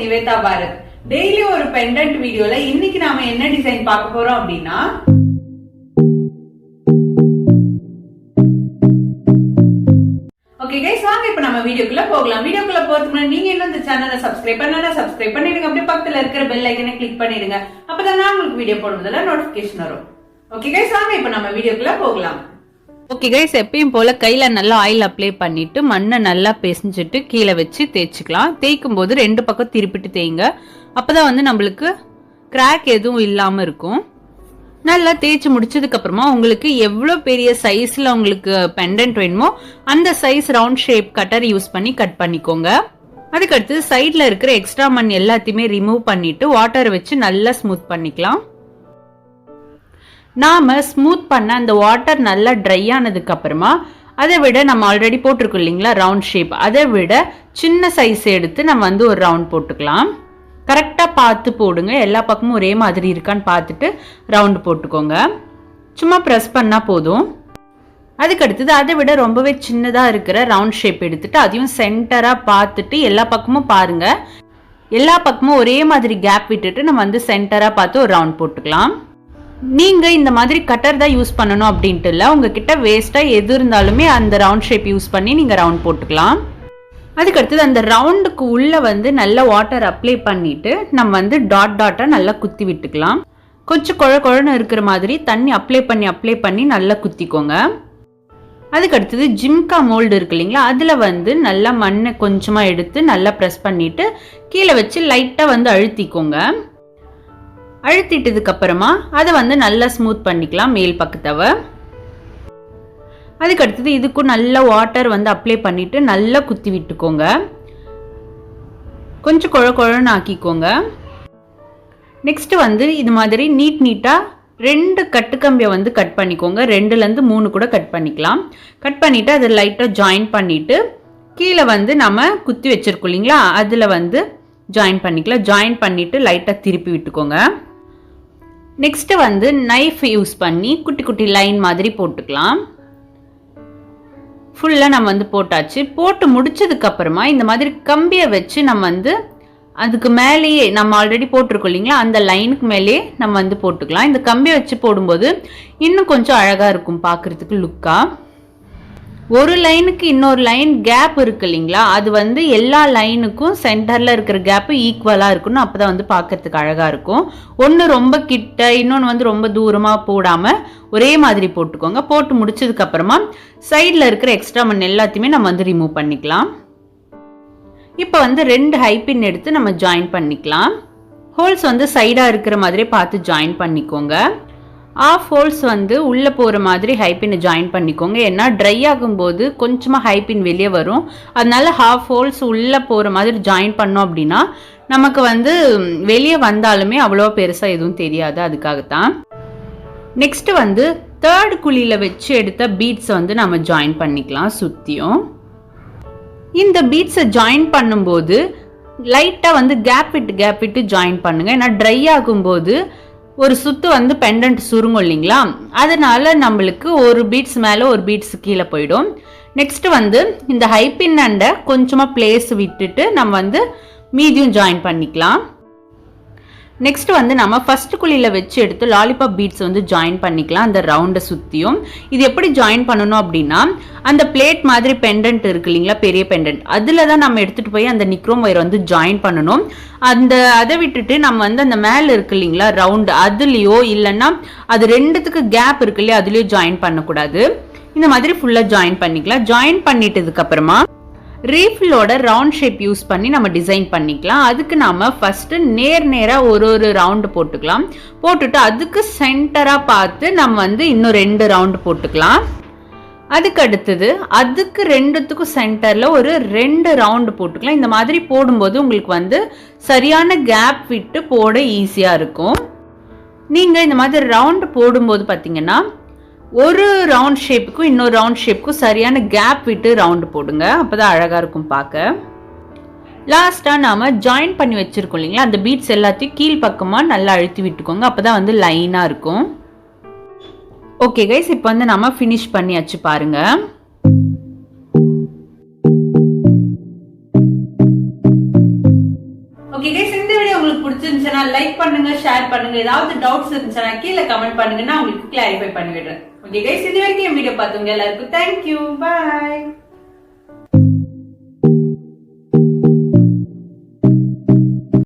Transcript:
Nivetha Bharat. Daily ஒரு pendant வீடியோல இன்னைக்கு நாம என்ன டிசைன் பார்க்க போறோம் அப்படின்னா, ஓகே கைஸ், வாங்க இப்ப நம்ம வீடியோக்குள்ள போகலாம். வீடியோக்குள்ள போறதுக்கு முன்னாடி நீங்க இன்னும் இந்த சேனலை சப்ஸ்கிரைப் பண்ணா சப்ஸ்கிரைப் பண்ணிடுங்க. அப்படியே பக்கத்துல இருக்கிற பெல் ஐக்கனை கிளிக் பண்ணிடுங்க. அப்பதான் நான் உங்களுக்கு வீடியோ போடுறதுல நோட்டிபிகேஷன் வரும். ஓகே கைஸ், வாங்க இப்ப நம்ம வீடியோக்குள்ள போகலாம். ஓகே கைஸ், எப்பயும் போல கையில நல்லா ஆயில் அப்ளை பண்ணிட்டு மண்ணை நல்லா பிசைஞ்சிட்டு கீழே வச்சு தேய்ச்சிக்கலாம். தேய்க்கும் போது ரெண்டு பக்கம் திருப்பிட்டு தேய்ங்க. அப்பதான் வந்து நம்மளுக்கு கிராக் எதுவும் இல்லாம இருக்கும். நல்லா தேய்ச்சி முடிச்சதுக்கு அப்புறமா உங்களுக்கு எவ்வளவு பெரிய சைஸ்ல உங்களுக்கு பெண்டன்ட் வேணுமோ அந்த size round shape cutter use பண்ணி கட் பண்ணிக்கோங்க. அதுக்கடுத்து சைட்ல இருக்கிற எக்ஸ்ட்ரா மண் எல்லாத்தையுமே ரிமூவ் பண்ணிட்டு வாட்டர் வச்சு நல்லா ஸ்மூத் பண்ணிக்கலாம். நாம ஸ்மூத் பண்ண அந்த வாட்டர் நல்லா ட்ரை ஆனதுக்கு அப்புறமா அதை விட நம்ம ஆல்ரெடி போட்டிருக்கோம் இல்லைங்களா ரவுண்ட் ஷேப், அதை விட சின்ன சைஸ் எடுத்து நம்ம வந்து ஒரு ரவுண்ட் போட்டுக்கலாம். கரெக்டாக பார்த்து போடுங்க, எல்லா பக்கமும் ஒரே மாதிரி இருக்கான்னு பார்த்துட்டு ரவுண்ட் போட்டுக்கோங்க. சும்மா ப்ரெஸ் பண்ணால் போதும். அதுக்கடுத்தது அதை விட ரொம்பவே சின்னதாக இருக்கிற ரவுண்ட் ஷேப் எடுத்துட்டு அதையும் சென்டராக பார்த்துட்டு எல்லா பக்கமும் பாருங்க. எல்லா பக்கமும் ஒரே மாதிரி கேப் விட்டுட்டு நம்ம வந்து சென்டராக பார்த்து ஒரு ரவுண்ட் போட்டுக்கலாம். நீங்க இந்த மாதிரி கட்டர் தான் யூஸ் பண்ணணும் அப்படின்ட்டு இல்லை, உங்ககிட்ட வேஸ்டா எது இருந்தாலுமே அந்த ரவுண்ட் ஷேப் யூஸ் பண்ணி நீங்க ரவுண்ட் போட்டுக்கலாம். அதுக்கடுத்தது அந்த ரவுண்டுக்கு உள்ள வந்து நல்ல வாட்டர் அப்ளை பண்ணிட்டு நம்ம வந்து டாட் டாட்டா நல்லா குத்தி விட்டுக்கலாம். கொஞ்சம் குழன்னு இருக்கிற மாதிரி தண்ணி அப்ளை பண்ணி நல்லா குத்திக்கோங்க. அதுக்கடுத்தது ஜிம்கா மோல்டு இருக்கு இல்லைங்களா, அதுல வந்து நல்லா மண்ணை கொஞ்சமா எடுத்து நல்லா ப்ரெஸ் பண்ணிட்டு கீழே வச்சு லைட்டா வந்து அழுத்திக்கோங்க. அழுத்திட்டதுக்கு அப்புறமா அதை வந்து நல்லா ஸ்மூத் பண்ணிக்கலாம் மேல் பக்கத்தவ. அதுக்கடுத்தது இதுக்கும் நல்ல வாட்டர் வந்து அப்ளை பண்ணிட்டு நல்லா குத்தி விட்டுக்கோங்க. கொஞ்சம் குழன்னு ஆக்கிக்கோங்க. நெக்ஸ்ட் வந்து இது மாதிரி நீட்டா 2 கட்டுக்கம்பியை வந்து கட் பண்ணிக்கோங்க. 2லேருந்து 3 கூட கட் பண்ணிக்கலாம். கட் பண்ணிட்டு அதை லைட்டா ஜாயின் பண்ணிட்டு கீழே வந்து நம்ம குத்தி வச்சிருக்கோம் இல்லைங்களா, அதுல வந்து ஜாயின் பண்ணிக்கலாம். ஜாயின் பண்ணிட்டு லைட்டா திருப்பி விட்டுக்கோங்க. நெக்ஸ்ட் வந்து நைஃப் யூஸ் பண்ணி குட்டி குட்டி லைன் மாதிரி போட்டுக்கலாம். ஃபுல்லா நம்ம வந்து போட்டாச்சு. போட்டு முடிச்சதுக்கு அப்புறமா இந்த மாதிரி கம்பியை வச்சு நம்ம வந்து அதுக்கு மேலேயே நம்ம ஆல்ரெடி போட்டிருக்கோம் இல்லைங்களா, அந்த லைனுக்கு மேலேயே நம்ம வந்து போட்டுக்கலாம். இந்த கம்பியை வச்சு போடும்போது இன்னும் கொஞ்சம் அழகா இருக்கும் பார்க்கறதுக்கு லுக்கா. ஒரு லைனுக்கு இன்னொரு லைன் கேப் இருக்கு இல்லைங்களா, அது வந்து எல்லா லைனுக்கும் சென்டர்ல இருக்கிற கேப் ஈக்குவலா இருக்கணும். அப்பதான் வந்து பார்க்கறதுக்கு அழகா இருக்கும். ஒன்று ரொம்ப கிட்ட இன்னொன்று வந்து ரொம்ப தூரமா போடாம ஒரே மாதிரி போட்டுக்கோங்க. போட்டு முடிச்சதுக்கு அப்புறமா சைட்ல இருக்கிற எக்ஸ்ட்ரா மண் எல்லாத்தையுமே நம்ம வந்து ரிமூவ் பண்ணிக்கலாம். இப்போ வந்து 2 ஹைபின் எடுத்து நம்ம ஜாயின் பண்ணிக்கலாம். ஹோல்ஸ் வந்து சைடா இருக்கிற மாதிரி பார்த்து ஜாயின் பண்ணிக்கோங்க. ஆஃப் ஹோல்ஸ் வந்து உள்ள போற மாதிரி ஹைபின் ஜாயின் பண்ணிக்கோங்க. ஏன்னா ட்ரை ஆகும்போது கொஞ்சமா ஹைபின் வெளியே வரும். அதனால ஹாஃப் ஹோல்ஸ் உள்ள போற மாதிரி ஜாயின் பண்ணோம் அப்படின்னா நமக்கு வந்து வெளியே வந்தாலுமே அவ்வளோ பெருசா எதுவும் தெரியாது. அதுக்காகத்தான். நெக்ஸ்ட் வந்து 3rd குழியில வச்சு எடுத்த பீட்ஸ் வந்து நம்ம ஜாயின் பண்ணிக்கலாம் சுத்தியும். இந்த பீட்ஸை ஜாயின் பண்ணும்போது லைட்டா வந்து கேப் விட்டு ஜாயின் பண்ணுங்க. ஏன்னா ட்ரை ஆகும்போது ஒரு சுத்து வந்து பெண்டன்ட் சுருங்கும் இல்லைங்களா, அதனால நம்மளுக்கு ஒரு பீட்ஸ் மேல ஒரு பீட்ஸ் கீழே போயிடும். நெக்ஸ்ட் வந்து இந்த ஹைபின் அண்ட கொஞ்சமா பிளேஸ் விட்டுட்டு நம்ம வந்து மீதியும் ஜாயின் பண்ணிக்கலாம். நெக்ஸ்ட் வந்து நம்ம ஃபர்ஸ்ட் குழியில வச்சு எடுத்து லாலிபாப் பீட்ஸ் வந்து ஜாயின் பண்ணிக்கலாம் அந்த ரவுண்டை சுத்தியும். இது எப்படி ஜாயின் பண்ணணும் அப்படின்னா, அந்த பிளேட் மாதிரி பெண்டன்ட் இருக்கு இல்லைங்களா, பெரிய பெண்டன்ட், அதுல தான் நம்ம எடுத்துட்டு போய் அந்த நிக்ரோம் ஒயர் வந்து ஜாயின் பண்ணணும். அதை விட்டுட்டு நம்ம வந்து அந்த மேல இருக்கு இல்லைங்களா ரவுண்ட், அதுலயோ இல்லைன்னா அது ரெண்டுத்துக்கு கேப் இருக்கு இல்லையா, அதுலயோ ஜாயின் பண்ணக்கூடாது. இந்த மாதிரி ஃபுல்லா ஜாயின் பண்ணிக்கலாம். ஜாயின் பண்ணிட்டதுக்கு அப்புறமா ரீஃபிலோட ரவுண்ட் ஷேப் யூஸ் பண்ணி நம்ம டிசைன் பண்ணிக்கலாம். அதுக்கு நாம ஃபர்ஸ்ட் நேரா ஒரு ரவுண்ட் போட்டுக்கலாம். போட்டுட்டு அதுக்கு சென்டரா பார்த்து நம்ம வந்து இன்னும் 2 ரவுண்ட் போட்டுக்கலாம். அதுக்கு அடுத்தது அதுக்கு 2த்துக்கும் சென்டர்ல ஒரு 2 ரவுண்ட் போட்டுக்கலாம். இந்த மாதிரி போடும்போது உங்களுக்கு வந்து சரியான கேப் விட்டு போட ஈஸியா இருக்கும். நீங்க இந்த மாதிரி ரவுண்ட் போடும்போது பாத்தீங்கன்னா ஒரு ரவுண்ட் ஷேப்புக்கும் இன்னொரு ரவுண்ட் ஷேப்புக்கும் சரியான கேப் விட்டு ரவுண்ட் போடுங்க. அப்பதான் அழகா இருக்கும் பார்க்க. லாஸ்டா நாம ஜாயின் பண்ணி வச்சிருக்கோம் இல்லைங்களா, அந்த பீட்ஸ் எல்லாத்தையும் கீழ் பக்கமா நல்லா அழுத்தி விட்டுக்கோங்க. அப்பதான் வந்து லைனா இருக்கும். ஓகே கைஸ், இப்போ வந்து நாம ஃபினிஷ் பண்ணியாச்சு பாருங்க. ஓகே கைஸ், இந்த வீடியோ உங்களுக்கு பிடிச்சிருந்துச்சுன்னா லைக் பண்ணுங்க, ஷேர் பண்ணுங்க. ஏதாவது டவுட்ஸ் இருந்துச்சுன்னா கீழே கமெண்ட் பண்ணுங்க, நான் உங்களுக்கு கிளாரிஃபை பண்ணி விடுறேன். ஓகே கைஸ், இது வரைக்கும் வீடியோ பார்த்தவங்க எல்லாருக்கும் தேங்க்யூ, பாய்.